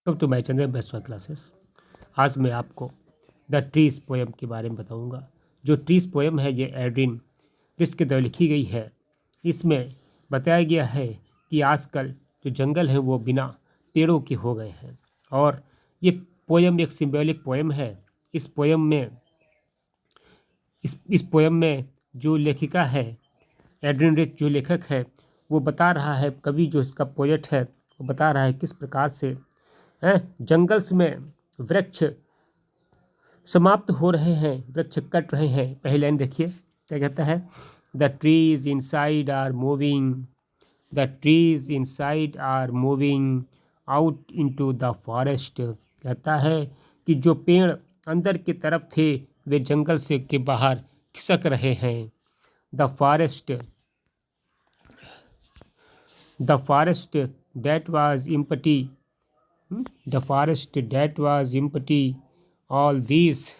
Welcome to my channel best classes. आज मैं आपको द ट्रीज पोएम के बारे में बताऊंगा। जो ट्रीज पोएम है ये एड्रिन रिस्क के द्वारा लिखी गई है। इसमें बताया गया है कि आजकल जो जंगल हैं वो बिना पेड़ों के हो गए हैं और ये पोएम एक सिंबॉलिक पोएम है। इस पोएम में जो लेखिका है एड्रिन रिच, जो लेखक है, वो बता रहा है, कवि जो इसका पोएट है वो बता रहा है किस प्रकार से जंगल्स में वृक्ष समाप्त हो रहे हैं, वृक्ष कट रहे हैं। पहली लाइन देखिए क्या कहता है, the trees inside are moving, the trees inside are moving out into the forest. कहता है कि जो पेड़ अंदर की तरफ थे वे जंगल से के बाहर खिसक रहे हैं। The forest that was empty, the forest that was empty all these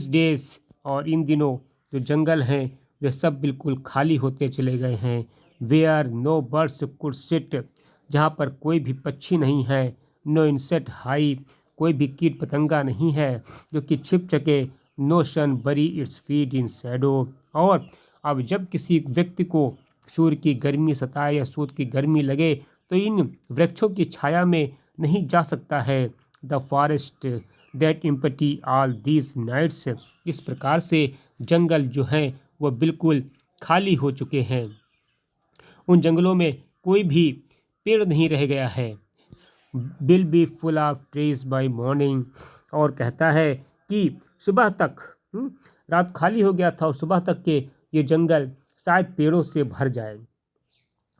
days, और इन दिनों जो जंगल हैं वे सब बिल्कुल खाली होते चले गए हैं। Where no birds could sit, जहाँ पर कोई भी पक्षी नहीं है। No insect high, कोई भी कीट पतंगा नहीं है जो कि छिप सके। No sun bury its feet in shadow, और अब जब किसी व्यक्ति को सूर्य की गर्मी सताए या सूर्य की गर्मी लगे तो इन वृक्षों की छाया में नहीं जा सकता है। The forest that empty all these nights, इस प्रकार से जंगल जो हैं वो बिल्कुल खाली हो चुके हैं। उन जंगलों में कोई भी पेड़ नहीं रह गया है। Will be full of trees by morning, और कहता है कि सुबह तक रात खाली हो गया था और सुबह तक के ये जंगल शायद पेड़ों से भर जाए।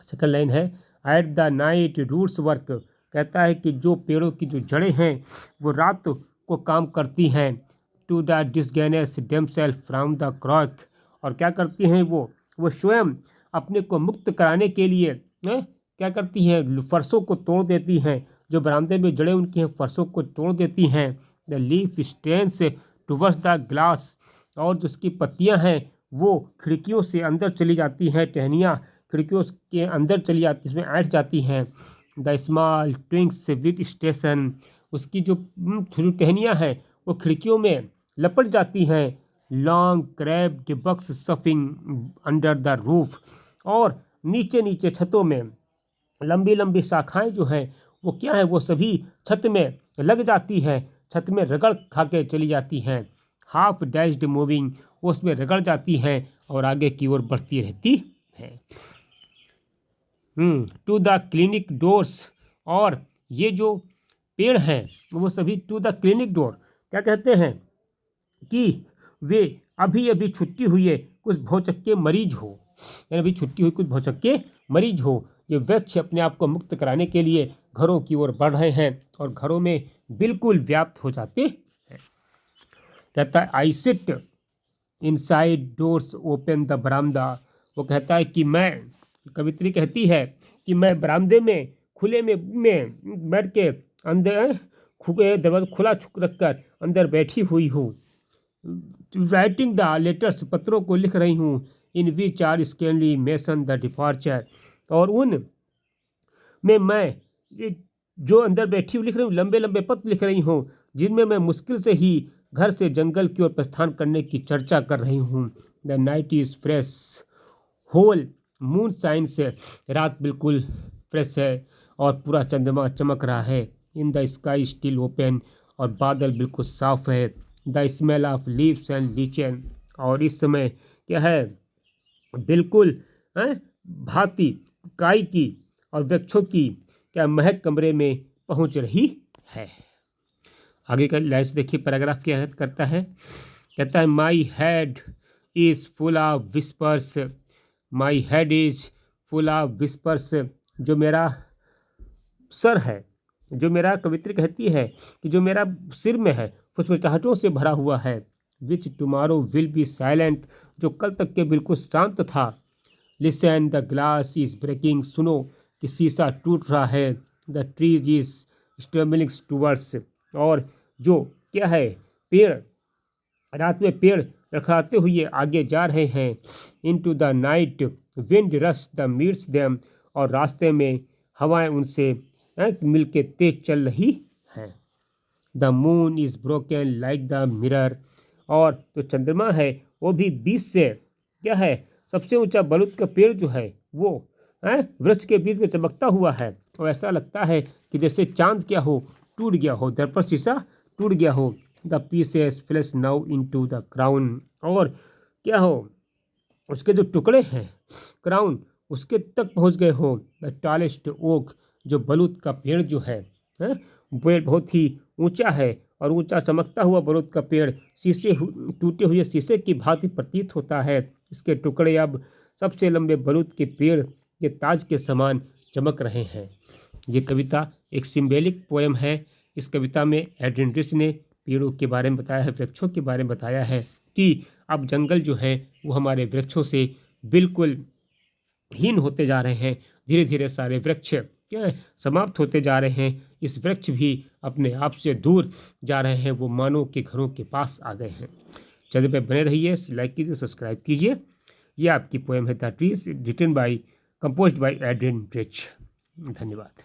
सेकंड लाइन है, at the night roots work, कहता है कि जो पेड़ों की जो जड़ें हैं वो रात को काम करती हैं। To the disguise themselves from the crock, और क्या करती हैं वो स्वयं अपने को मुक्त कराने के लिए क्या करती हैं, फर्शों को तोड़ देती हैं। जो बरामदे में जड़ें उनकी हैं फर्शों को तोड़ देती हैं। The leaf strains towards the glass, और जो उसकी पत्तियां हैं वो खिड़कियों से अंदर चली जाती हैं, टहनियाँ खिड़कियों के अंदर चली जाती, इसमें ऐंठ जाती हैं। द स्मॉल ट्विंक्स विथ स्टेशन, उसकी जो टहनियाँ हैं वो खिड़कियों में लपट जाती हैं। Long crabbed bucks soughing under the roof, और नीचे नीचे छतों में लंबी लंबी शाखाएं जो हैं वो क्या है, वो सभी छत में लग जाती हैं, छत में रगड़ खा के चली जाती हैं। हाफ डैश्ड मूविंग, वो उसमें रगड़ जाती हैं और आगे की ओर बढ़ती रहती है। टू द क्लिनिक डोर्स, और ये जो पेड़ हैं वो सभी टू द क्लिनिक डोर, क्या कहते हैं कि वे अभी अभी छुट्टी हुई है कुछ भौचक्के मरीज हो, यानी अभी छुट्टी हुई कुछ भौचक्के मरीज हो। ये वृक्ष अपने आप को मुक्त कराने के लिए घरों की ओर बढ़ रहे हैं और घरों में बिल्कुल व्याप्त हो जाते हैं। कहता है, I sit inside doors open the बरामदा, वो कहता है कि मैं, कवित्री कहती है कि मैं बरामदे में खुले में बैठ के अंदर दरवाजा खुला रख कर अंदर बैठी हुई हूँ। राइटिंग द लेटर्स, पत्रों को लिख रही हूँ। In which are scantly mention the departure, और उन में मैं जो अंदर बैठी हुई लिख रही हूँ, लंबे लंबे पत्र लिख रही हूँ जिनमें मैं मुश्किल से ही घर से जंगल की ओर प्रस्थान करने की चर्चा कर रही हूँ। The night is fresh whole moon shine से, रात बिल्कुल फ्रेश है और पूरा चंद्रमा चमक रहा है। In the sky still open, और बादल बिल्कुल साफ है। The smell of leaves and lichen, और इस समय क्या है, बिल्कुल भांति काई की और वृक्षों की क्या महक कमरे में पहुंच रही है। आगे का लाइन देखिए, पैराग्राफ क्या करता है, कहता है, my head is full of whispers, my head is full of whispers, जो मेरा सर है, जो मेरा, कवित्री कहती है कि जो मेरा सिर में है फुसफुसाहटों से भरा हुआ है। Which tomorrow will be silent, जो कल तक के बिल्कुल शांत था। Listen the glass is breaking, सुनो कि शीशा टूट रहा है। The trees is stumbling towards, और जो क्या है, पेड़ रात में पेड़ लड़खड़ाते हुए आगे जा रहे हैं। Into the night wind rush the meets them, और रास्ते में हवाएं उनसे मिल के तेज चल रही हैं। The moon is broken like the mirror, और जो चंद्रमा है वो भी बीच से क्या है, सबसे ऊंचा बलूत का पेड़ जो है वो वृक्ष के बीच में चमकता हुआ है, और ऐसा लगता है कि जैसे चांद क्या हो, टूट गया हो, दर्पण शीशा टूट गया हो। The pieces flash now into the crown, और क्या हो, उसके जो टुकड़े हैं क्राउन उसके तक पहुंच गए हो। द टॉलेस्ट ओक, जो बलूत का पेड़ जो है, पेड़ बहुत ही ऊंचा है, और ऊंचा चमकता हुआ बलूत का पेड़ टूटे हुए शीशे की भांति प्रतीत होता है। इसके टुकड़े अब सबसे लंबे बलूत के पेड़ के ताज के समान चमक रहे हैं। ये कविता एक सिंबॉलिक पोएम है। इस कविता में एड्रियन रिच ने पेड़ों के बारे में बताया है, वृक्षों के बारे में बताया है कि अब जंगल जो है वो हमारे वृक्षों से बिल्कुल हीन होते जा रहे हैं। धीरे धीरे सारे वृक्ष क्या समाप्त होते जा रहे हैं। इस वृक्ष भी अपने आप से दूर जा रहे हैं, वो मानव के घरों के पास आ गए हैं। चैनल पे बने रहिए, लाइक कीजिए, सब्सक्राइब कीजिए। ये आपकी पोएम है the trees, written by composed by Adrienne Rich. धन्यवाद।